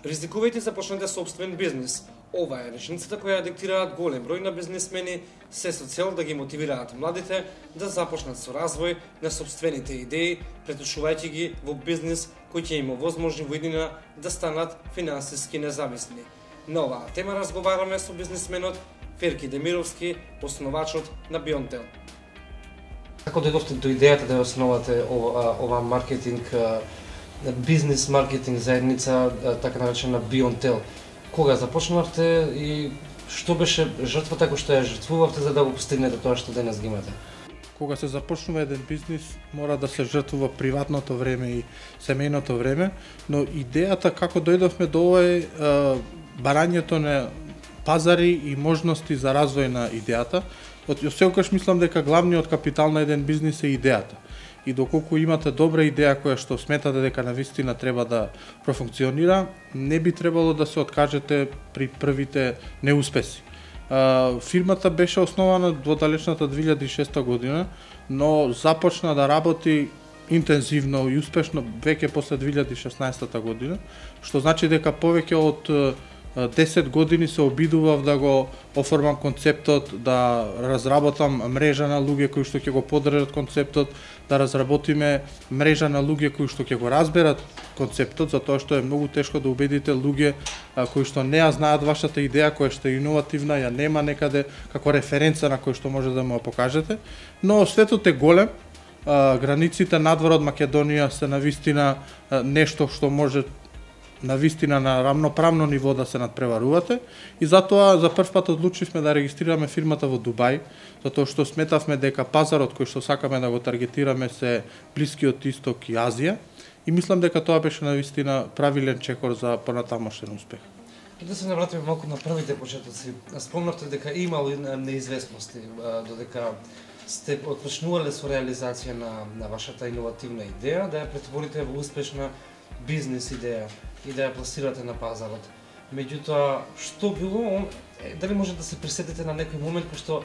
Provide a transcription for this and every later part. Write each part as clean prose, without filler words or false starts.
Ризикувајте започнете собствен бизнис. Ова е реченицата која диктираат голем број на бизнисмени, се со цел да ги мотивираат младите да започнат со развој на собствените идеи, претушувајќи ги во бизнис кој ќе им овозможи во иднина да станат финансиски независни. На оваа тема разговараме со бизнисменот Ферки Демировски, основачот на Бионтел. Како дојдовте до идејата да ја основате ова маркетинг, бизнес маркетинг заедница, така наречена Бионтел? Кога започнавте и што беше жртвата која што ја жртвувавте за да го постигнете тоа што денес ги имате? Кога се започнува еден бизнис, мора да се жртвува приватното време и семејното време, но идејата како дојдовме до ова е барањето на пазари и можности за развој на идејата. Од секогаш мислам дека главниот капитал на еден бизнис е идејата. И доколку имате добра идеја која што сметате дека навистина треба да профункционира, не би требало да се откажете при првите неуспеси. Фирмата беше основана во далечната 2006 година, но започна да работи интензивно и успешно веќе после 2016 година, што значи дека повеќе од 10 години се обидував да го оформам концептот, да разработам мрежа на луѓе кои што ќе го поддржат концептот, да разработиме мрежа на луѓе кои што ќе го разберат концептот, затоа што е многу тешко да убедите луѓе кои што не ја знаат вашата идеја, која што е иновативна, ја нема некаде како референца на кој што може да му ја покажете, но светот е голем, границите надвор од Македонија се навистина нешто што може навистина на рамноправно ниво да се надпреварувате и затоа за прв пат одлучивме да регистрираме фирмата во Дубај, затоа што сметавме дека пазарот кој што сакаме да го таргетираме се Блискиот Исток и Азија и мислам дека тоа беше навистина правилен чекор за понатамошен успех. Да се навратиме малку на првите почетоци. Спомнавте дека имало неизвестности, додека сте отпочнувале со реализација на вашата иновативна идеја, да ја претворите во успешна бизнес идеја и да ја пласирате на пазарот. Меѓутоа, што било, дали може да се присетите на некој момент кој што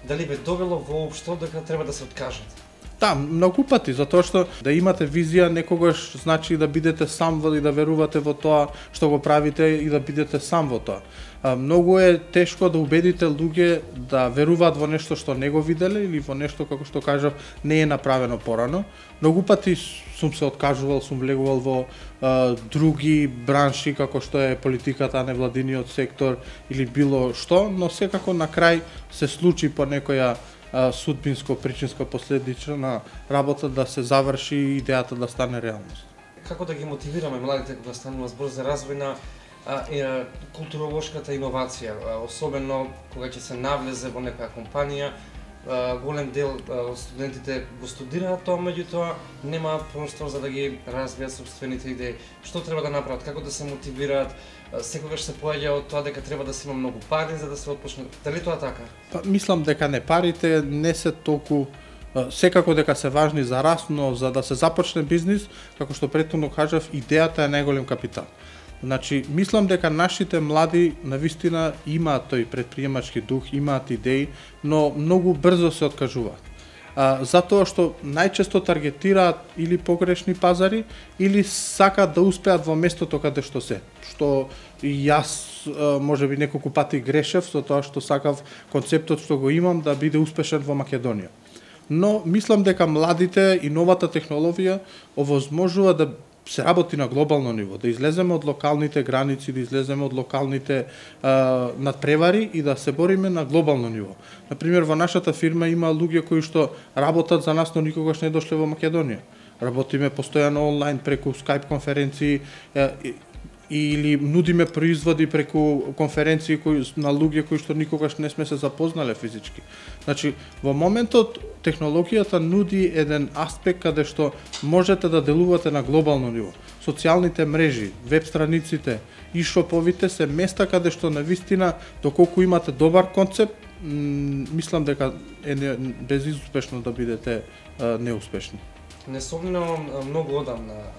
дали бе довело воопшто дека треба да се откажете? Да, многу пати, затоа што да имате визија некогаш значи да бидете сам и да верувате во тоа што го правите и да бидете сам во тоа. Многу е тешко да убедите луѓе да веруваат во нешто што не го виделе или во нешто, како што кажав, не е направено порано. Многу пати сум се откажувал, сум влегувал во други бранши, како што е политиката, невладиниот сектор или било што, но секако на крај се случи по некоја судбинско, причинско последична работа да се заврши и идејата да стане реалност. Како да ги мотивираме младите кога станува збор за развој на културолошката иновација, особено кога ќе се навлезе во некоја компанија, голем дел од студентите го студираат тоа, меѓутоа нема простор за да ги развијат собствените идеи. Што треба да направат, како да се мотивираат? Секогаш се поаѓа од тоа дека треба да се има многу пари за да се отпочне. Дали тоа така? Мислам дека не, парите не се толку секако дека се важни за раст, но за да се започне бизнис, како што претhodно кажав, идејата е најголем капитал. Значи, мислам дека нашите млади навистина имаат тој предприемачки дух, имаат идеи, но многу брзо се откажуваат. Затоа што најчесто таргетираат или погрешни пазари, или сакаат да успеат во местото каде што се. Што и јас можеби неколку пати грешев со тоа што сакав концептот што го имам да биде успешен во Македонија. Но мислам дека младите и новата технологија овозможува да се работи на глобално ниво, да излеземе од локалните граници, да излеземе од локалните надпревари и да се бориме на глобално ниво. Например, во нашата фирма има луѓе кои што работат за нас, но никогаш не дошле во Македонија. Работиме постојано онлайн преку Skype конференции или нудиме производи преку конференции на луѓе кои што никогаш не сме се запознале физички. Значи, во моментот технологијата нуди еден аспект каде што можете да делувате на глобално ниво. Социјалните мрежи, веб страниците и шоповите се места каде што навистина, доколку имате добар концепт, мислам дека е безуспешно да бидете неуспешни. Несомнено многу одамна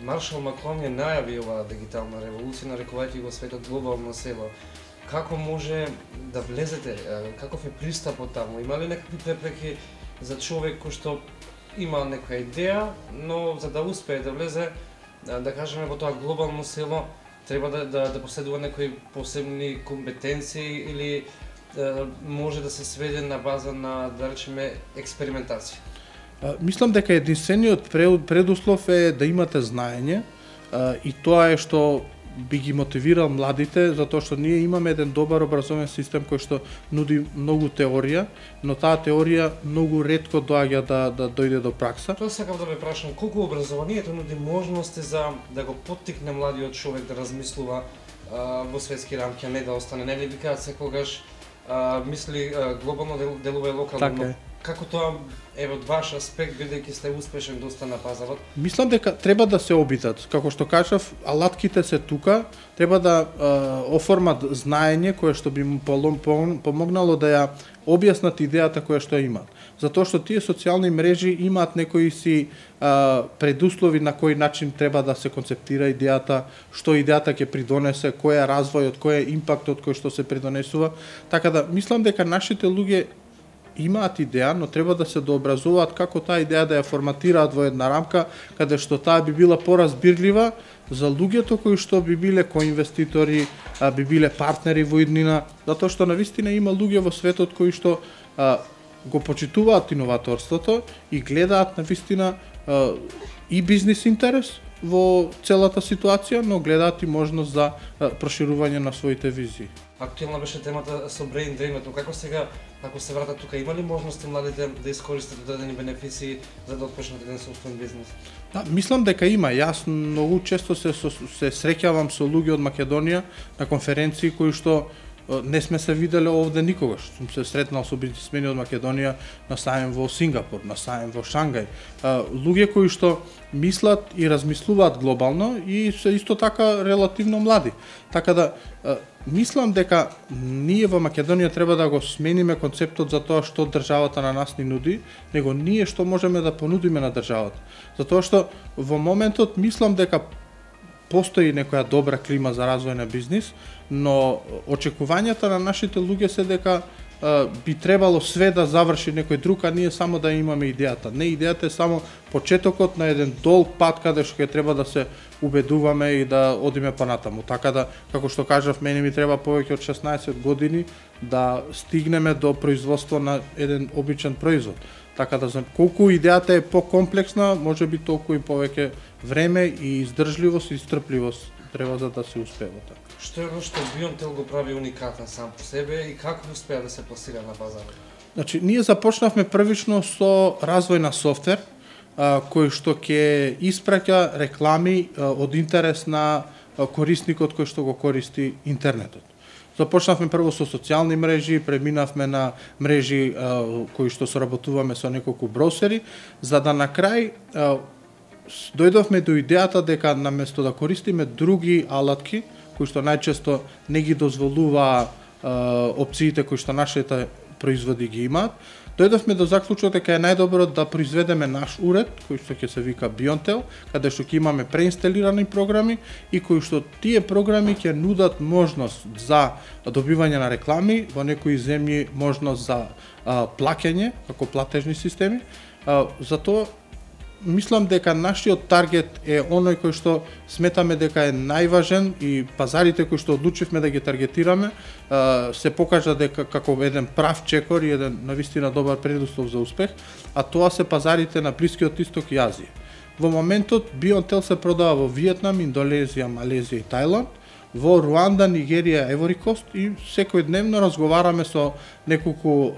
Маршал Макрон ја најави оваа дигитална револуција, нарекувајќи го светот глобално село. Како може да влезете, каков е пристапот таму? Има ли некакви препреки за човек кој што има некоја идеја, но за да успее да влезе, да кажеме во тоа глобално село треба да поседува некои посебни компетенции или може да се сведе на база на, да речеме, експериментација? Мислам дека единствениот предуслов е да имате знаење и тоа е што би ги мотивирал младите, затоа што ние имаме еден добар образовен систем кој што нуди многу теорија, но таа теорија многу ретко доаѓа да дојде до пракса. Тоа сакав да ве прашам, колку образованието нуди можности за да го поттикне младиот човек да размислува во светски рамки, а не да остане, нели викаат секогаш мисли глобално, делува локално. Така е. Како тоа е од ваш аспект, бидејќи сте успешен доста на пазарот? Мислам дека треба да се обидат. Како што кажав, алатките се тука, треба да оформат знаење кое што би му помогнало да ја објаснат идејата која што имат. Затоа што тие социјални мрежи имаат некои си предуслови на кој начин треба да се концептира идејата, што идејата ќе придонесе, кој е развојот, кој е импактот кој што се придонесува. Така да мислам дека нашите луѓе имаат идеја, но треба да се дообразуваат како таа идеја да ја форматираат во една рамка, каде што таа би била поразбирлива за луѓето кои што би биле коинвеститори, би биле партнери во иднина, затоа што навистина има луѓе во светот кои што го почитуваат иноваторството и гледаат навистина и бизнис интерес во целата ситуација, но гледаат и можност за проширување на своите визии. Актуелна беше темата со brain drain, но како сега, ако се вратат тука, има ли можности младите да искористат одредени бенефиции за да отпочнат еден собствен бизнес? Мислам дека има. Јас многу често се среќавам со луѓе од Македонија на конференции кои што не сме се виделе овде никогаш. Сум се сретнал со бизнисмени од Македонија на саем во Сингапур, на саем во Шангај. Луѓе кои што мислат и размислуваат глобално и се исто така релативно млади. Така да мислам дека ние во Македонија треба да го смениме концептот за тоа што државата на нас ни нуди, него ние што можеме да понудиме на државата. Затоа што во моментот мислам дека постои некоја добра клима за развој на бизнис, но очекувањата на нашите луѓе се дека би требало све да заврши некој друг, а ние само да имаме идејата. Не, идејата е само почетокот на еден долг пат каде што ќе треба да се убедуваме и да одиме понатаму. Така да, како што кажав, мене ми треба повеќе од 16 години да стигнеме до производство на еден обичен производ. Така да, колку идејата е покомплексна, може би толку и повеќе време и издржливост и стрпливост треба за да се успева така. Што е што Бионтел го прави уникатен сам по себе и како успеа да се пласира на пазарот? Значи, ние започнавме првично со развој на софтвер, кој што ќе испраќа реклами од интерес на корисникот кој што го користи интернетот. Започнавме прво со социјални мрежи, преминавме на мрежи кои што соработуваме со неколку браусери, за да на крај дојдовме до идејата дека наместо да користиме други алатки, кои што најчесто не ги дозволува опциите кои што нашите производи ги имаат, дојдовме до заклучок дека е најдобро да произведеме наш уред, кој што ќе се вика Бионтел, каде што ќе имаме преинсталирани програми и кои што тие програми ќе нудат можност за добивање на реклами, во некои земји можност за плаќање, како платежни системи. Затоа мислам дека нашиот таргет е оној кој што сметаме дека е најважен и пазарите кои што одлучивме да ги таргетираме се покажа дека како еден прав чекор и еден навистина добар предуслов за успех, а тоа се пазарите на Блискиот Исток и Азија. Во моментот Бионтел се продава во Виетнам, Индонезија, Малезија и Тајланд, во Руанда, Нигерија, Еворикост и секојдневно разговараме со неколку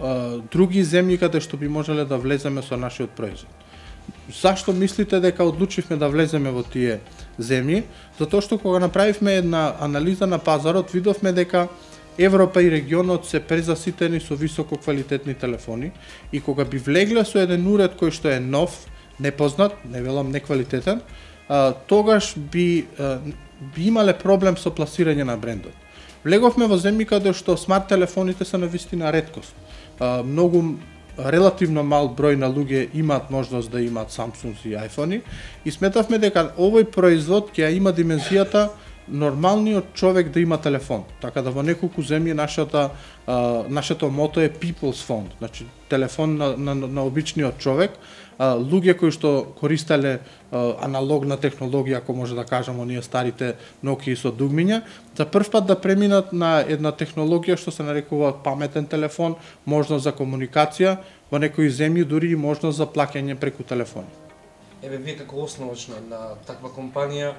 други земји каде што би можеле да влеземе со нашиот производ. Зашто мислите дека одлучивме да влеземе во тие земји? Затоа што кога направивме една анализа на пазарот, видовме дека Европа и регионот се презаситени со високо квалитетни телефони и кога би влегле со еден уред кој што е нов, непознат, не велам неквалитетен, тогаш би имале проблем со пласирање на брендот. Влеговме во земји каде што смарт телефоните се навистина реткост. Многу релативно мал број на луѓе имаат можност да имаат Samsung и iPhone и сметавме дека овој производ ќе има димензијата нормалниот човек да има телефон. Така да во неколку земји нашето мото е People's Phone, значи телефон на обичниот човек. Луѓе кои што користеле аналогна технологија, ако може да кажам, оние старите Nokia со дугмиња, за прв пат да преминат на една технологија што се нарекува паметен телефон, можност за комуникација, во некои земји дури и можност за плаќање преку телефон. Еве, вие како основач на таква компанија,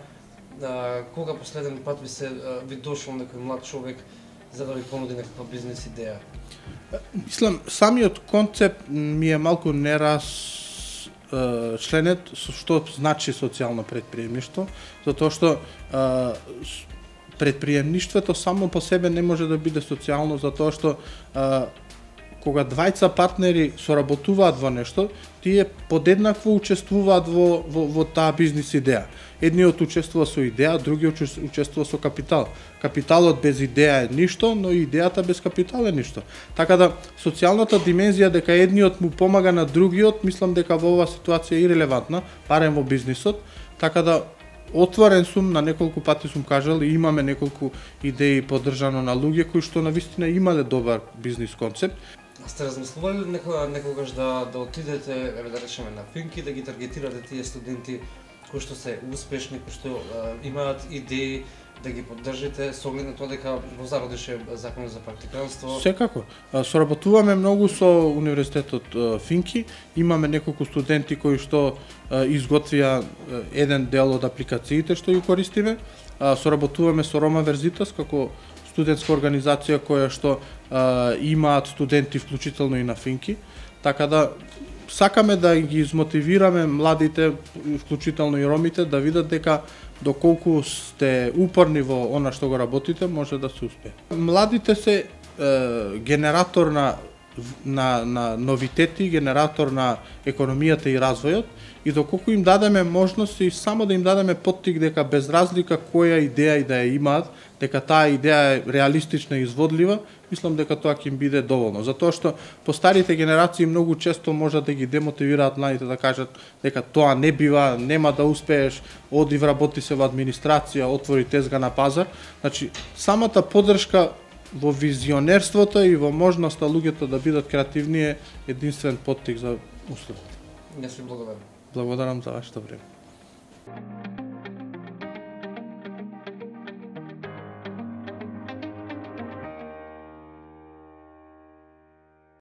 кога последен пат ви дошол некој млад човек за да ви понуди некаква бизнес идеја? Мислам, самиот концепт ми е малку членет со што значи социјално претприемништво, затоа што претприемништвото само по себе не може да биде социјално, затоа што кога двајца партнери соработуваат во нешто, тие подеднакво учествуваат во таа бизнис идеја. Едниот учествува со идеја, другиот учествува со капитал. Капиталот без идеја е ништо, но идејата без капитал е ништо. Така да социјалната димензија дека едниот му помага на другиот, мислам дека во оваа ситуација е ирелевантна, барем во бизнисот. Така да отворен сум, на неколку пати сум кажал, и имаме неколку идеи поддржано на луѓе кои што навистина имале добар бизнис концепт. Сте размислували ли некогаш да отидете, еве да речеме, на Финки, да ги таргетирате тие студенти кои што се успешни, кои што имаат идеи, да ги поддржите со оглед на тоа дека го зародише законот за практиканство? Секако. Соработуваме многу со Универзитетот Финки, имаме неколку студенти кои што изготвија еден дел од апликациите што ги користиме. Соработуваме со Рома Верзитас како студентска организација која што имаат студенти вклучително и на Финки, така да сакаме да ги измотивираме младите, вклучително и ромите, да видат дека доколку сте упорни во она што го работите, може да се успее. Младите се генератор на новитети, генератор на економијата и развојот, и доколку им дадеме можност и само да им дадеме поттик дека без разлика која идеја и да ја имаат, дека таа идеја е реалистична и изводлива, мислам дека тоа ќе им биде доволно. Затоа што по старите генерации многу често можат да ги демотивираат младите, да кажат дека тоа не бива, нема да успееш, оди вработи се во администрација, отвори тезга на пазар. Значи, самата поддршка во визионерството и во можноста луѓето да бидат креативни е единствен поттик за успех. Јас ви благодарам. Благодарам за вашето време.